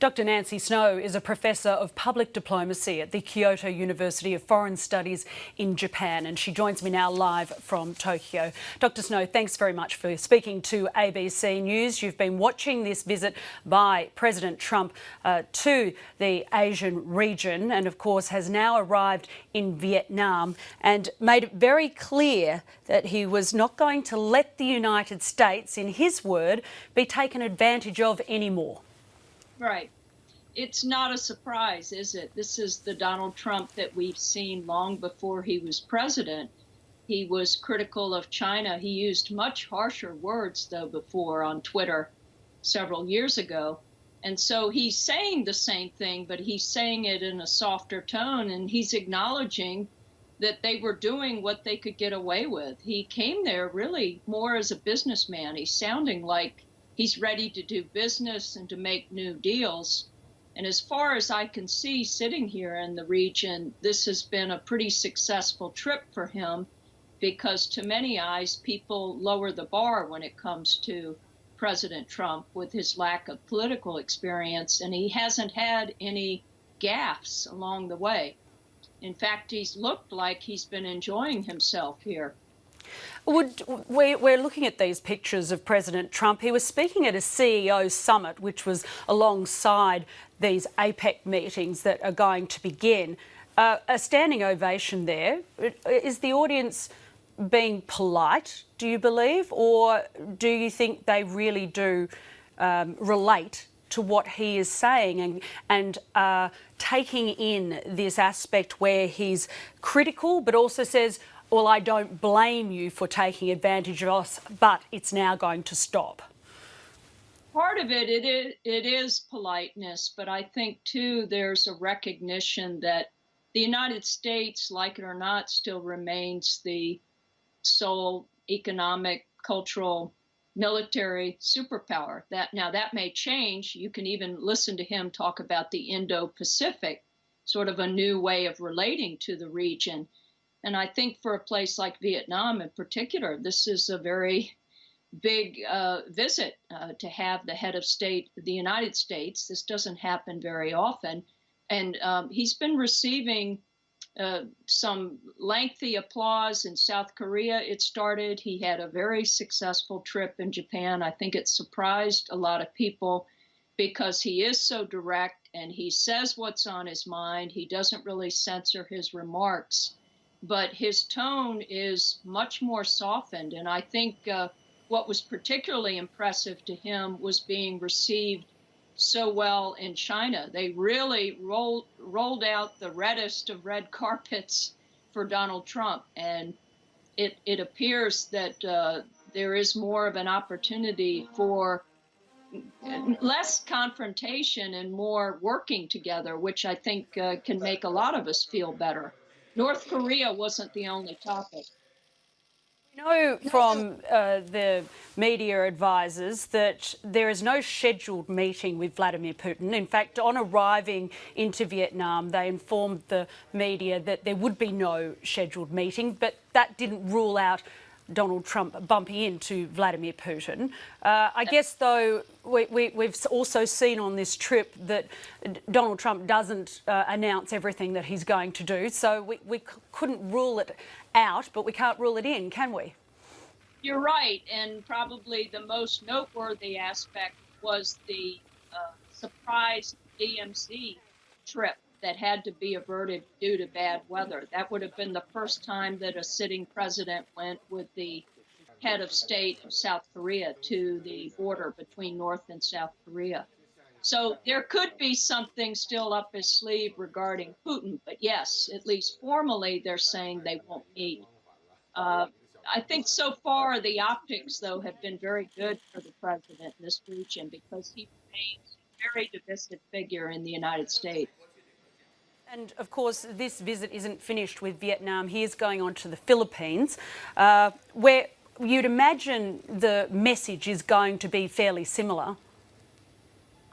Dr. Nancy Snow is a professor of public diplomacy at the Kyoto University of Foreign Studies in Japan, and she joins me now live from Tokyo. Dr. Snow, thanks very much for speaking to ABC News. You've been watching this visit by President Trump to the Asian region and, of course, has now arrived in Vietnam and made it very clear that he was not going to let the United States, in his word, be taken advantage of anymore. Right. It's not a surprise, is it? This is the Donald Trump that we've seen long before he was president. He was critical of China. He used much harsher words, though, before on Twitter several years ago. And so he's saying the same thing, but he's saying it in a softer tone, and he's acknowledging that they were doing what they could get away with. He came there really more as a businessman. He's sounding like he's ready to do business and to make new deals. And as far as I can see, sitting here in the region, this has been a pretty successful trip for him because to many eyes, people lower the bar when it comes to President Trump with his lack of political experience, and he hasn't had any gaffes along the way. In fact, he's looked like he's been enjoying himself here. We're looking at these pictures of President Trump. He was speaking at a CEO summit, which was alongside these APEC meetings that are going to begin. A standing ovation there. Is the audience being polite, do you believe, or do you think they really do relate to what he is saying and taking in this aspect where he's critical but also says, well, I don't blame you for taking advantage of us, but it's now going to stop? Part of it is politeness, but I think, too, there's a recognition that the United States, like it or not, still remains the sole economic, cultural, military superpower. That may change. You can even listen to him talk about the Indo-Pacific, sort of a new way of relating to the region. And I think for a place like Vietnam in particular, this is a very big visit to have the head of state of the United States. This doesn't happen very often. And he's been receiving some lengthy applause in South Korea. It started. He had a very successful trip in Japan. I think it surprised a lot of people because he is so direct and he says what's on his mind. He doesn't really censor his remarks, but his tone is much more softened. And I think what was particularly impressive to him was being received so well in China. They really rolled out the reddest of red carpets for Donald Trump. And it appears that there is more of an opportunity for less confrontation and more working together, which I think can make a lot of us feel better. North Korea wasn't the only topic. We know from the media advisors that there is no scheduled meeting with Vladimir Putin. In fact, on arriving into Vietnam, they informed the media that there would be no scheduled meeting, but that didn't rule out Donald Trump bumping into Vladimir Putin. I guess, though, we've also seen on this trip that Donald Trump doesn't announce everything that he's going to do, so we couldn't rule it out, but we can't rule it in, can we? You're right, and probably the most noteworthy aspect was the surprise DMZ trip that had to be averted due to bad weather. That would have been the first time that a sitting president went with the head of state of South Korea to the border between North and South Korea. So there could be something still up his sleeve regarding Putin, but yes, at least formally, they're saying they won't meet. I think so far the optics, though, have been very good for the president in this region because he remains a very divisive figure in the United States. And, of course, this visit isn't finished with Vietnam. He is going on to the Philippines, where you'd imagine the message is going to be fairly similar.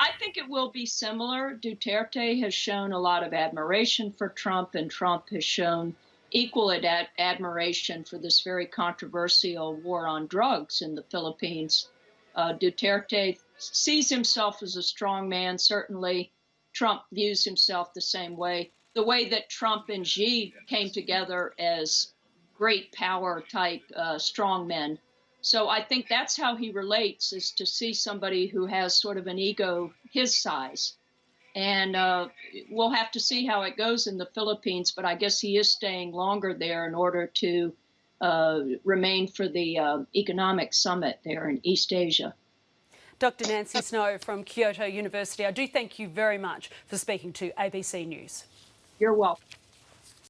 I think it will be similar. Duterte has shown a lot of admiration for Trump, and Trump has shown equal admiration for this very controversial war on drugs in the Philippines. Duterte sees himself as a strong man. Certainly, Trump views himself the same way. The way that Trump and Xi came together as great power type strong men. So I think that's how he relates, is to see somebody who has sort of an ego his size. And we'll have to see how it goes in the Philippines, but I guess he is staying longer there in order to remain for the economic summit there in East Asia. Dr. Nancy Snow from Kyoto University, I do thank you very much for speaking to ABC News. You're welcome.